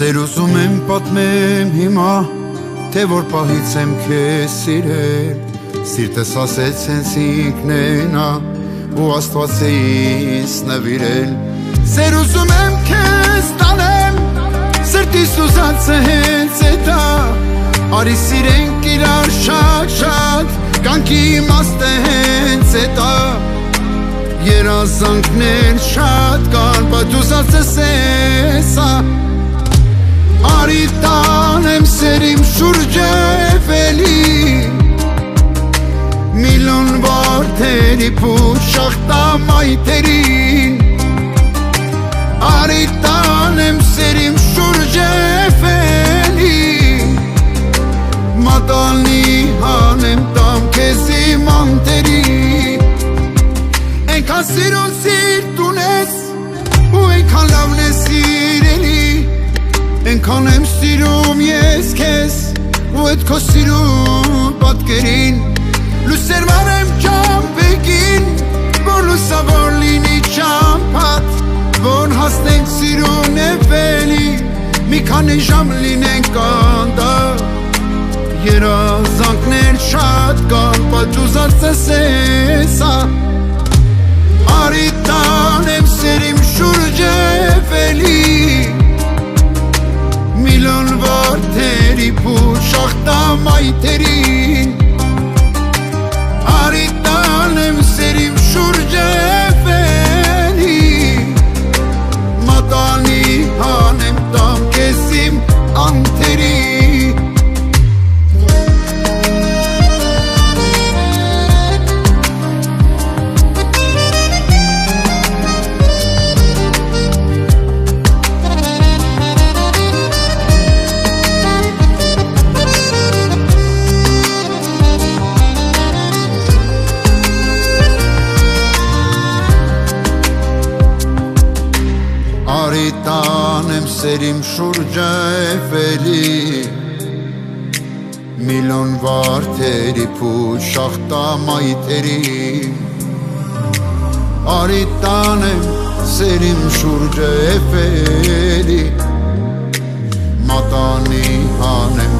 Սեր ուզում եմ պատմեմ հիմա, թե որ պահից եմ քեզ սիրել, Սիրտս ասեց հենց ինքնենա, ու Աստված է ինձ նվիրել։ Սեր ուզում եմ քեզ տանեմ, սրտիս ուզածը հենց է դա, Արի սիրենք իրար շատ-շատ, կյանքի իմաստը հենց է դա, Երազանքներ շատ կան, բայց ուզածս ես ա, Արի տանեմ սեր իմ շուրջը էվելի, Միլիոն որդերի փուշախտամայթերին, Արի տանեմ սեր իմ շուրջը էվելի, Մատալնի հանեմ տամ քեզ իմ անտերին, Ենքան սիրուն սիրտ ունես, ու ենքան լավն է սիրելի, Ենքան եմ սիրում ես քեզ, ու էդ քո սիրուն պատկերին, Լուսեր վարեմ ճամպեքին, որ լուսավոր լինի ճամփատ, Որ հասնենք սիրուն էվելի, մի քանի ժամ լինենք կանդակ, Երազանքներ շատ կան, բայց ուզածս ես ա, Արի տանեմ սեր իմ շուրջը էվելի, Միլիոն որդերի փուշախտամայթերին, Արի տանեմ սեր իմ շուրջը էվելի, Մատանի հանեմ տամ քեզ իմ անտերին, Արի տանեմ սեր իմ շուրջը էվելի, Միլիոն որդերի փուշախտամայթերին, Արի տանեմ սեր իմ շուրջը էվելի, Մատանի հանեմ